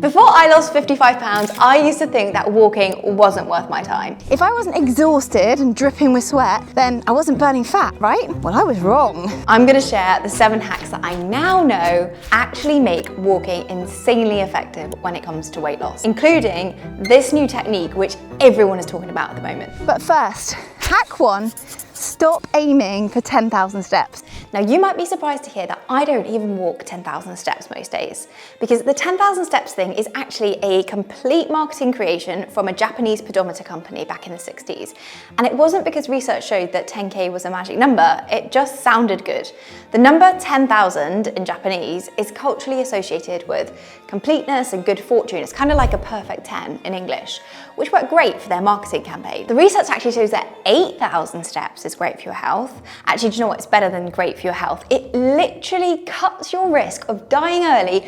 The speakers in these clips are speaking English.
Before I lost 55 pounds, I used to think that walking wasn't worth my time. If I wasn't exhausted and dripping with sweat, then I wasn't burning fat, right? Well, I was wrong. I'm gonna share the 7 hacks that I now know actually make walking insanely effective when it comes to weight loss, including this new technique which everyone is talking about at the moment. But first, hack 1, stop aiming for 10,000 steps. Now you might be surprised to hear that I don't even walk 10,000 steps most days, because the 10,000 steps thing is actually a complete marketing creation from a Japanese pedometer company back in the 60s. And it wasn't because research showed that 10K was a magic number, it just sounded good. The number 10,000 in Japanese is culturally associated with completeness and good fortune. It's kind of like a perfect 10 in English, which worked great for their marketing campaign. The research actually shows that 8,000 steps is great for your health. Actually, do you know what? It's better than great for your health. It literally cuts your risk of dying early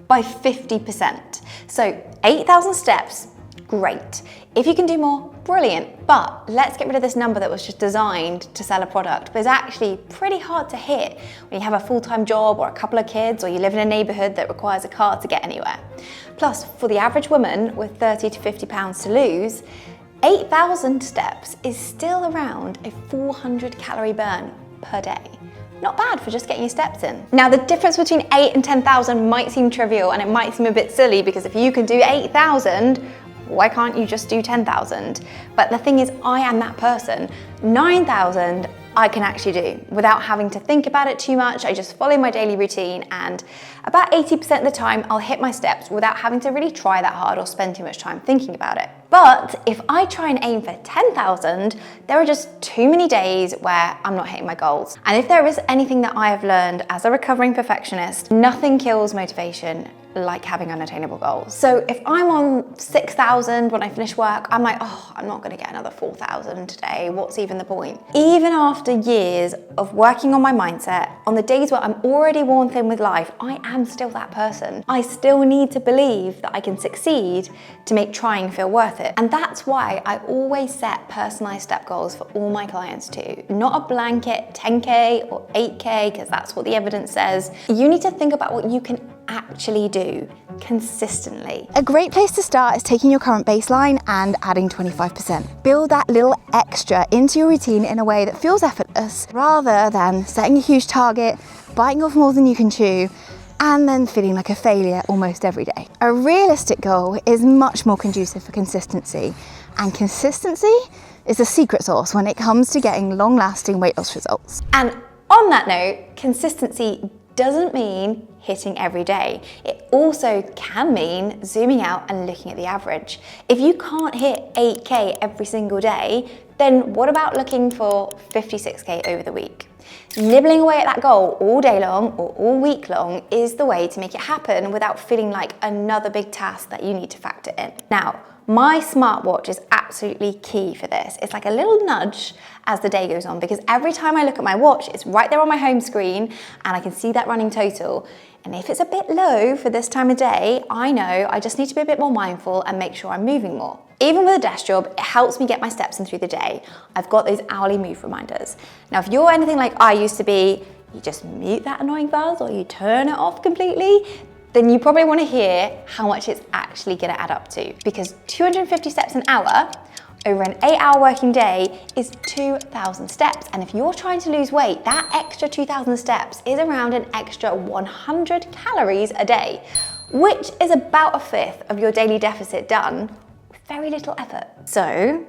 by 50%. So 8,000 steps, great. If you can do more, brilliant. But let's get rid of this number that was just designed to sell a product, but it's actually pretty hard to hit when you have a full-time job or a couple of kids, or you live in a neighborhood that requires a car to get anywhere. Plus, for the average woman with 30 to 50 pounds to lose, 8,000 steps is still around a 400 calorie burn per day. Not bad for just getting your steps in. Now, the difference between 8 and 10,000 might seem trivial, and it might seem a bit silly, because if you can do 8,000, why can't you just do 10,000? But the thing is, I am that person. 9,000 I can actually do without having to think about it too much. I just follow my daily routine, and about 80% of the time I'll hit my steps without having to really try that hard or spend too much time thinking about it. But if I try and aim for 10,000, there are just too many days where I'm not hitting my goals. And if there is anything that I have learned as a recovering perfectionist, nothing kills motivation like having unattainable goals. So if I'm on 6,000 when I finish work, I'm like, oh, I'm not gonna get another 4,000 today. What's even the point? Even after years of working on my mindset, on the days where I'm already worn thin with life, I am still that person. I still need to believe that I can succeed to make trying feel worth it. And that's why I always set personalized step goals for all my clients too. Not a blanket 10K or 8K, because that's what the evidence says. You need to think about what you can actually do consistently. A great place to start is taking your current baseline and adding 25%. Build that little extra into your routine in a way that feels effortless, rather than setting a huge target, biting off more than you can chew, and then feeling like a failure almost every day. A realistic goal is much more conducive for consistency, and consistency is the secret sauce when it comes to getting long-lasting weight loss results. And on that note, consistency doesn't mean hitting every day. It also can mean zooming out and looking at the average. If you can't hit 8K every single day, then what about looking for 56K over the week? Nibbling away at that goal all day long or all week long is the way to make it happen without feeling like another big task that you need to factor in. Now, my smartwatch is absolutely key for this. It's like a little nudge as the day goes on, because every time I look at my watch, it's right there on my home screen and I can see that running total. And if it's a bit low for this time of day, I know I just need to be a bit more mindful and make sure I'm moving more. Even with a desk job, it helps me get my steps in through the day. I've got those hourly move reminders. Now, if you're anything like I used to be, you just mute that annoying buzz or you turn it off completely, then you probably want to hear how much it's actually going to add up to. Because 250 steps an hour over an 8-hour working day is 2,000 steps. And if you're trying to lose weight, that extra 2,000 steps is around an extra 100 calories a day, which is about a fifth of your daily deficit done with very little effort. So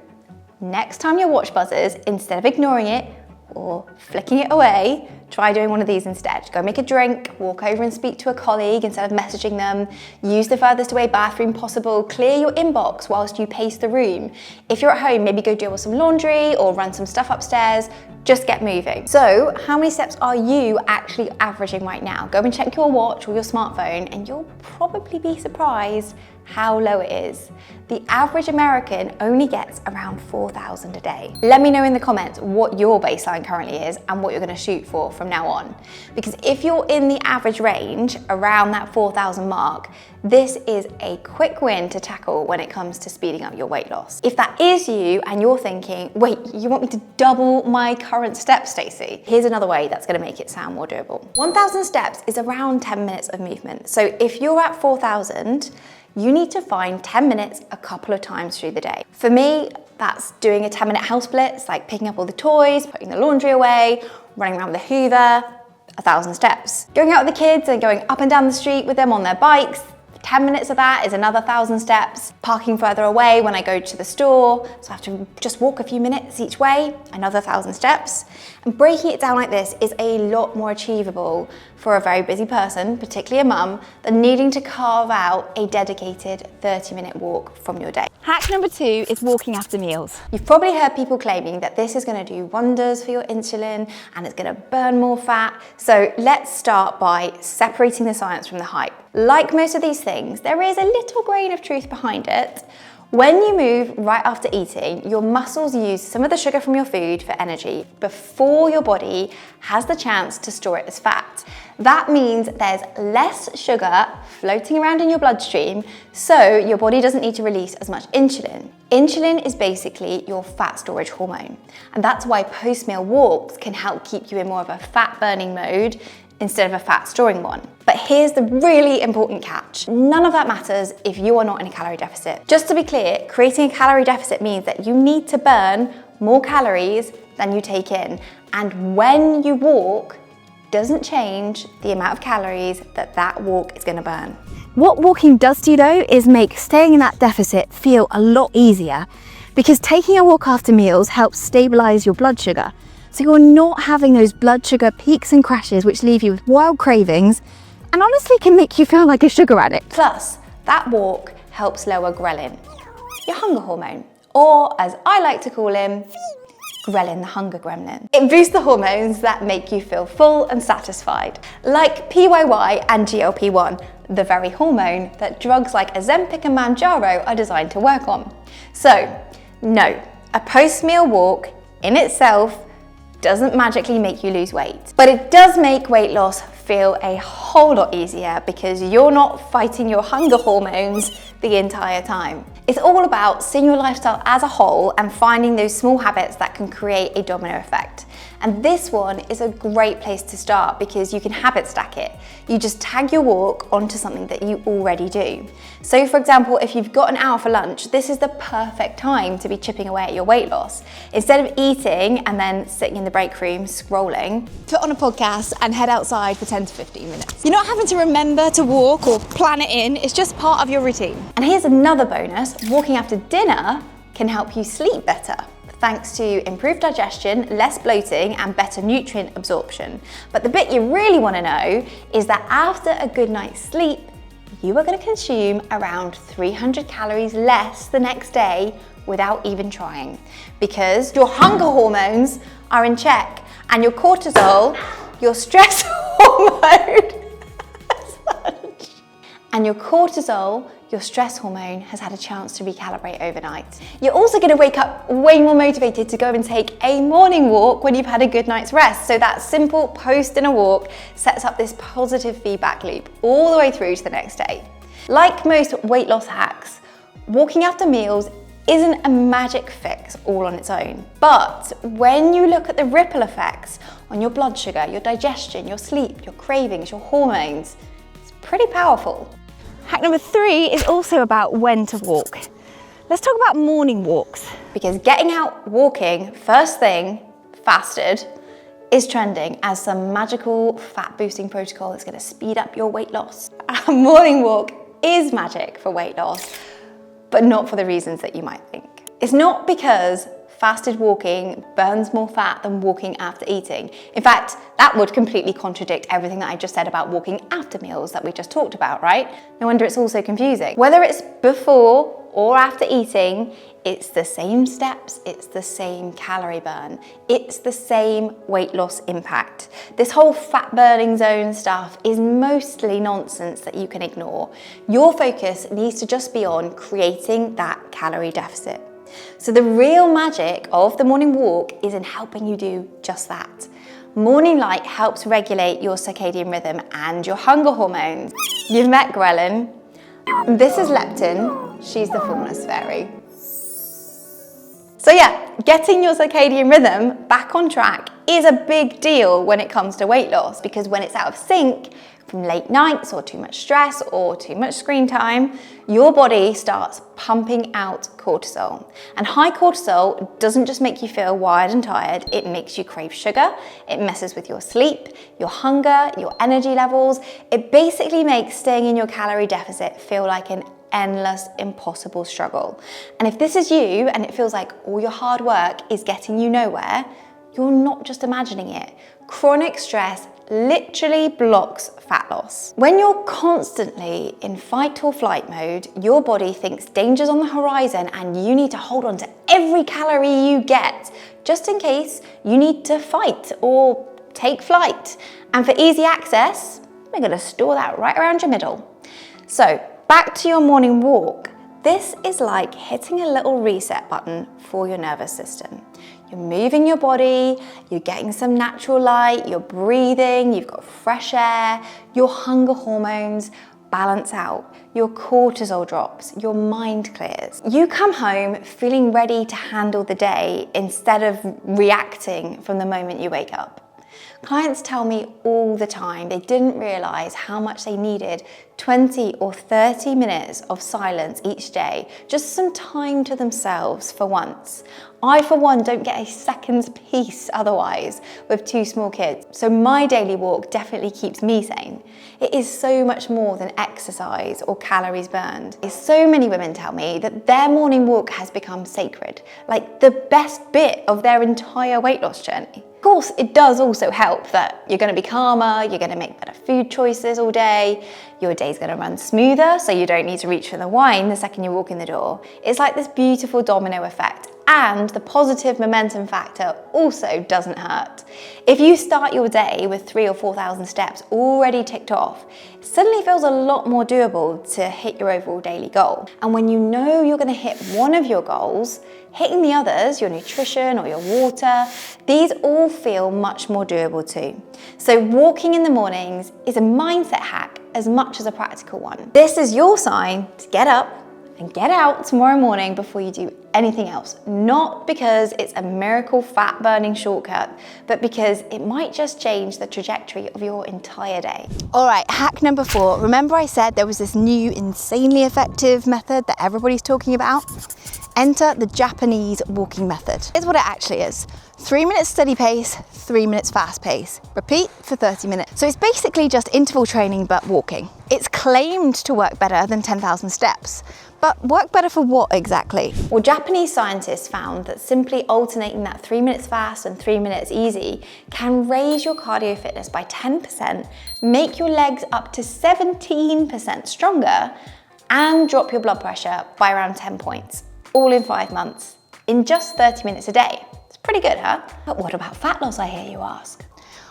next time your watch buzzes, instead of ignoring it or flicking it away, try doing one of these instead. Go make a drink, walk over and speak to a colleague instead of messaging them, use the furthest away bathroom possible, clear your inbox whilst you pace the room. If you're at home, maybe go deal with some laundry or run some stuff upstairs. Just get moving. So how many steps are you actually averaging right now? Go and check your watch or your smartphone and you'll probably be surprised how low it is. The average American only gets around 4,000 a day. Let me know in the comments what your baseline currently is and what you're going to shoot for from now on. Because if you're in the average range, around that 4,000 mark, this is a quick win to tackle when it comes to speeding up your weight loss. If that is you and you're thinking, wait, you want me to double my current steps, Stacey? Here's another way that's going to make it sound more doable. 1,000 steps is around 10 minutes of movement. So if you're at 4,000, you need to find 10 minutes a couple of times through the day. For me, that's doing a 10-minute house blitz, like picking up all the toys, putting the laundry away, running around with the Hoover, 1,000 steps. Going out with the kids and going up and down the street with them on their bikes, 10 minutes of that is another 1,000 steps. Parking further away when I go to the store, so I have to just walk a few minutes each way, another 1,000 steps. And breaking it down like this is a lot more achievable for a very busy person, particularly a mum, than needing to carve out a dedicated 30-minute walk from your day. Hack number 2 is walking after meals. You've probably heard people claiming that this is going to do wonders for your insulin and it's going to burn more fat. So let's start by separating the science from the hype. Like most of these things, there is a little grain of truth behind it. When you move right after eating, your muscles use some of the sugar from your food for energy before your body has the chance to store it as fat. That means there's less sugar floating around in your bloodstream, so your body doesn't need to release as much insulin. Insulin is basically your fat storage hormone, and that's why post-meal walks can help keep you in more of a fat-burning mode instead of a fat storing one. But here's the really important catch. None of that matters if you are not in a calorie deficit. Just to be clear, creating a calorie deficit means that you need to burn more calories than you take in. And when you walk, doesn't change the amount of calories that walk is gonna burn. What walking does to you though is make staying in that deficit feel a lot easier, because taking a walk after meals helps stabilize your blood sugar. So you're not having those blood sugar peaks and crashes which leave you with wild cravings and honestly can make you feel like a sugar addict. Plus, that walk helps lower ghrelin, your hunger hormone, or as I like to call him, ghrelin the hunger gremlin. It boosts the hormones that make you feel full and satisfied, like PYY and GLP-1, the very hormone that drugs like Ozempic and Mounjaro are designed to work on. So, no, a post-meal walk in itself doesn't magically make you lose weight, but it does make weight loss feel a whole lot easier because you're not fighting your hunger hormones the entire time. It's all about seeing your lifestyle as a whole and finding those small habits that can create a domino effect. And this one is a great place to start because you can habit stack it. You just tag your walk onto something that you already do. So for example, if you've got an hour for lunch, this is the perfect time to be chipping away at your weight loss. Instead of eating and then sitting in the break room scrolling, Put on a podcast and head outside for 10 to 15 minutes. You're not having to remember to walk or plan it in, it's just part of your routine. And here's another bonus, walking after dinner can help you sleep better, thanks to improved digestion, less bloating, and better nutrient absorption. But the bit you really want to know is that after a good night's sleep, you are going to consume around 300 calories less the next day without even trying, because your hunger hormones are in check and your cortisol, your stress hormone, and your cortisol, your stress hormone, has had a chance to recalibrate overnight. You're also going to wake up way more motivated to go and take a morning walk when you've had a good night's rest. So that simple post-dinner walk sets up this positive feedback loop all the way through to the next day. Like most weight loss hacks, walking after meals isn't a magic fix all on its own. But when you look at the ripple effects on your blood sugar, your digestion, your sleep, your cravings, your hormones, it's pretty powerful. Hack number 3 is also about when to walk. Let's talk about morning walks. Because getting out walking first thing, fasted, is trending as some magical fat boosting protocol that's going to speed up your weight loss. A morning walk is magic for weight loss, but not for the reasons that you might think. It's not because fasted walking burns more fat than walking after eating. In fact, that would completely contradict everything that I just said about walking after meals that we just talked about, right? No wonder it's all so confusing. Whether it's before or after eating, it's the same steps, it's the same calorie burn, it's the same weight loss impact. This whole fat burning zone stuff is mostly nonsense that you can ignore. Your focus needs to just be on creating that calorie deficit. So the real magic of the morning walk is in helping you do just that. Morning light helps regulate your circadian rhythm and your hunger hormones. You've met ghrelin. This is leptin. She's the fullness fairy. So yeah, getting your circadian rhythm back on track is a big deal when it comes to weight loss, because when it's out of sync, from late nights or too much stress or too much screen time, your body starts pumping out cortisol. And high cortisol doesn't just make you feel wired and tired, it makes you crave sugar, it messes with your sleep, your hunger, your energy levels. It basically makes staying in your calorie deficit feel like an endless, impossible struggle. And if this is you and it feels like all your hard work is getting you nowhere, you're not just imagining it. Chronic stress literally blocks fat loss. When you're constantly in fight or flight mode, your body thinks danger's on the horizon and you need to hold on to every calorie you get, just in case you need to fight or take flight. And for easy access, we're gonna store that right around your middle. So back to your morning walk. This is like hitting a little reset button for your nervous system. You're moving your body, you're getting some natural light, you're breathing, you've got fresh air, your hunger hormones balance out, your cortisol drops, your mind clears. You come home feeling ready to handle the day instead of reacting from the moment you wake up. Clients tell me all the time they didn't realize how much they needed 20 or 30 minutes of silence each day, just some time to themselves for once. I, for one, don't get a second's peace otherwise with 2 small kids, so my daily walk definitely keeps me sane. It is so much more than exercise or calories burned. So many women tell me that their morning walk has become sacred, like the best bit of their entire weight loss journey. Of course, it does also help that you're going to be calmer, you're going to make better food choices all day, your day's going to run smoother, so you don't need to reach for the wine the second you walk in the door. It's like this beautiful domino effect, and the positive momentum factor also doesn't hurt. If you start your day with 3,000 or 4,000 steps already ticked off, it suddenly feels a lot more doable to hit your overall daily goal. And when you know you're going to hit one of your goals, hitting the others, your nutrition or your water, these all feel much more doable too. So walking in the mornings is a mindset hack as much as a practical one. This is your sign to get up and get out tomorrow morning before you do anything else. Not because it's a miracle fat burning shortcut, but because it might just change the trajectory of your entire day. All right, hack number 4. Remember I said there was this new insanely effective method that everybody's talking about? Enter the Japanese walking method. Here's what it actually is. 3 minutes steady pace, 3 minutes fast pace. Repeat for 30 minutes. So it's basically just interval training but walking. It's claimed to work better than 10,000 steps. But work better for what exactly? Well, Japanese scientists found that simply alternating that 3 minutes fast and 3 minutes easy can raise your cardio fitness by 10%, make your legs up to 17% stronger, and drop your blood pressure by around 10 points, all in 5 months, in just 30 minutes a day. It's pretty good, huh? But what about fat loss, I hear you ask?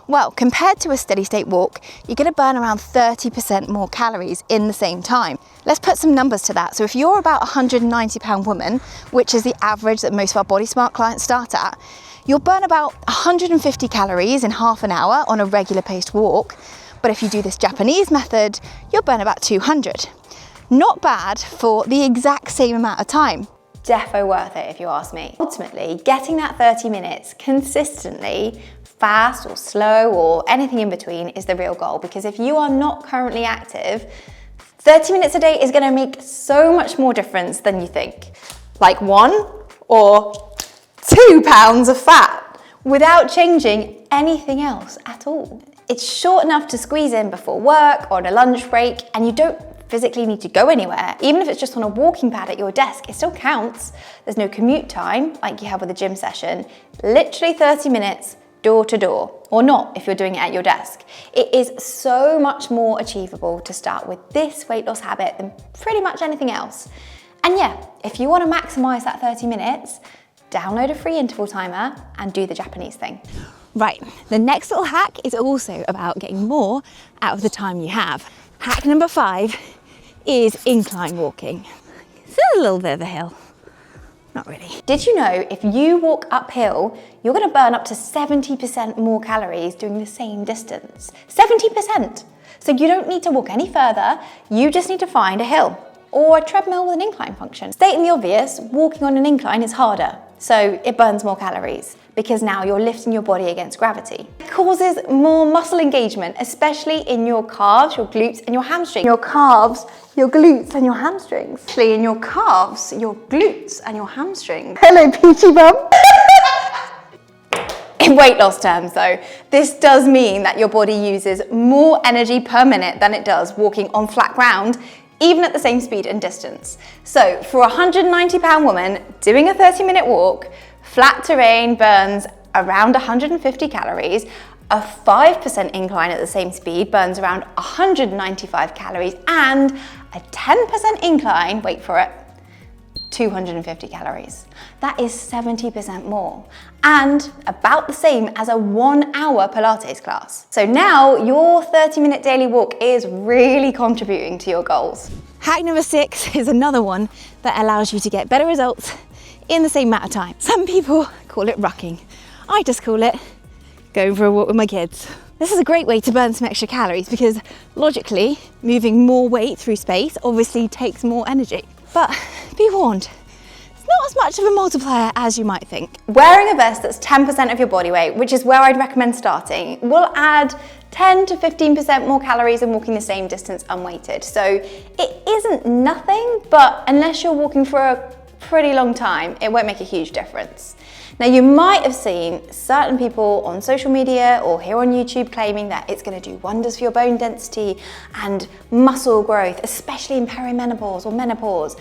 Well, compared to a steady state walk, you're going to burn around 30% more calories in the same time. Let's put some numbers to that. So if you're about a 190-pound woman, which is the average that most of our Body Smart clients start at, you'll burn about 150 calories in half an hour on a regular paced walk. But if you do this Japanese method, you'll burn about 200. Not bad for the exact same amount of time. Defo worth it if you ask me. Ultimately, getting that 30 minutes consistently, fast or slow or anything in between, is the real goal, because if you are not currently active, 30 minutes a day is going to make so much more difference than you think. Like 1 or 2 pounds of fat without changing anything else at all. It's short enough to squeeze in before work or on a lunch break, and you don't physically need to go anywhere. Even if it's just on a walking pad at your desk, it still counts. There's no commute time like you have with a gym session. Literally 30 minutes, door to door, or not if you're doing it at your desk. It is so much more achievable to start with this weight loss habit than pretty much anything else. And yeah, if you want to maximize that 30 minutes, download a free interval timer and do the Japanese thing. Right, the next little hack is also about getting more out of the time you have. Hack number 5 is incline walking. It's a little bit of a hill. Not really. Did you know if you walk uphill, you're going to burn up to 70% more calories doing the same distance? 70%! So you don't need to walk any further, you just need to find a hill or a treadmill with an incline function. Stating the obvious, walking on an incline is harder. So it burns more calories because now you're lifting your body against gravity. It causes more muscle engagement, especially in your calves, your glutes, and your hamstrings. Your calves, your glutes, and your hamstrings. Actually, in your calves, your glutes, and your hamstrings. Hello, Peachy Bum. In weight loss terms though, this does mean that your body uses more energy per minute than it does walking on flat ground, even at the same speed and distance. So for a 190-pound woman doing a 30-minute walk, flat terrain burns around 150 calories, a 5% incline at the same speed burns around 195 calories, and a 10% incline, wait for it, 250 calories. That is 70% more, and about the same as a 1-hour Pilates class. So now your 30-minute daily walk is really contributing to your goals. Hack number 6 is another one that allows you to get better results in the same amount of time. Some people call it rucking. I just call it going for a walk with my kids. This is a great way to burn some extra calories because logically, moving more weight through space obviously takes more energy. But be warned, it's not as much of a multiplier as you might think. Wearing a vest that's 10% of your body weight, which is where I'd recommend starting, will add 10 to 15% more calories than walking the same distance unweighted. So it isn't nothing, but unless you're walking for a pretty long time, it won't make a huge difference. Now, you might have seen certain people on social media or here on YouTube claiming that it's going to do wonders for your bone density and muscle growth, especially in perimenopause or menopause.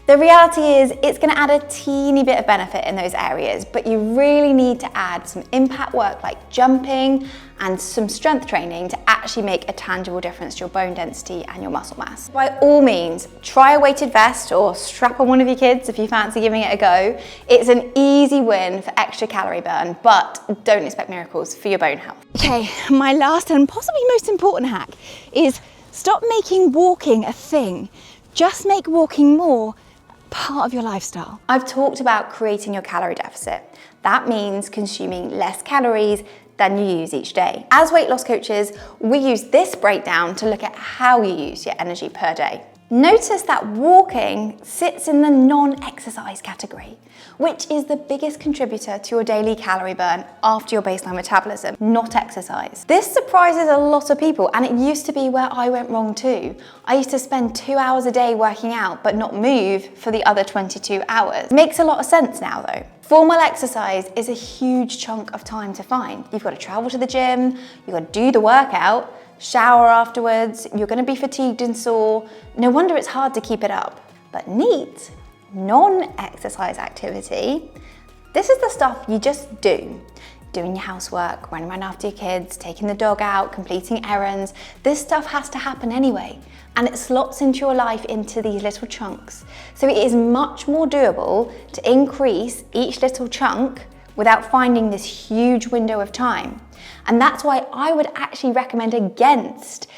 The reality is it's going to add a teeny bit of benefit in those areas, but you really need to add some impact work like jumping and some strength training to actually make a tangible difference to your bone density and your muscle mass. By all means, try a weighted vest or strap on one of your kids if you fancy giving it a go. It's an easy win for extra calorie burn, but don't expect miracles for your bone health. Okay, my last and possibly most important hack is stop making walking a thing. Just make walking more part of your lifestyle. I've talked about creating your calorie deficit. That means consuming less calories than you use each day. As weight loss coaches, we use this breakdown to look at how you use your energy per day. Notice that walking sits in the non-exercise category, which is the biggest contributor to your daily calorie burn after your baseline metabolism, not exercise. This surprises a lot of people, and it used to be where I went wrong too. I used to spend 2 hours a day working out but not move for the other 22 hours. Makes a lot of sense now though. Formal exercise is a huge chunk of time to find. You've got to travel to the gym, you've got to do the workout, shower afterwards, you're going to be fatigued and sore. No wonder it's hard to keep it up. But neat, non-exercise activity, this is the stuff you just do. Doing your housework, running around after your kids, taking the dog out, completing errands. This stuff has to happen anyway, and it slots into your life into these little chunks. So it is much more doable to increase each little chunk without finding this huge window of time. And that's why I would actually recommend against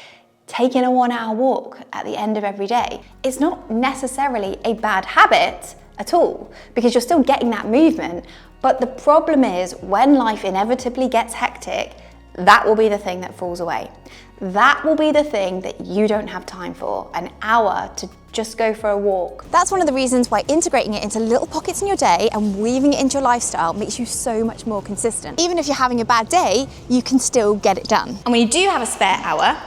taking a 1-hour walk at the end of every day. It's not necessarily a bad habit at all, because you're still getting that movement. But the problem is when life inevitably gets hectic, that will be the thing that falls away. That will be the thing that you don't have time for, an hour to just go for a walk. That's one of the reasons why integrating it into little pockets in your day and weaving it into your lifestyle makes you so much more consistent. Even if you're having a bad day, you can still get it done. And when you do have a spare hour,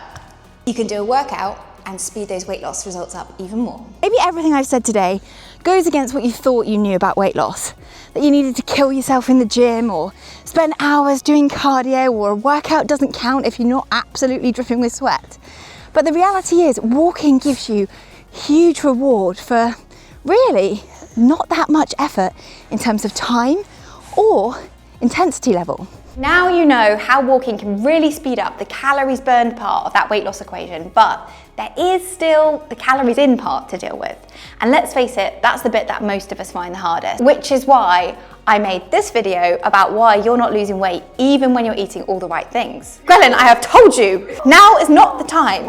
you can do a workout and speed those weight loss results up even more. Maybe everything I've said today goes against what you thought you knew about weight loss. That you needed to kill yourself in the gym or spend hours doing cardio, or a workout doesn't count if you're not absolutely dripping with sweat. But the reality is walking gives you huge reward for really not that much effort in terms of time or intensity level. Now you know how walking can really speed up the calories burned part of that weight loss equation, but there is still the calories in part to deal with. And let's face it, that's the bit that most of us find the hardest, which is why I made this video about why you're not losing weight even when you're eating all the right things. Gwelyn, I have told you, now is not the time.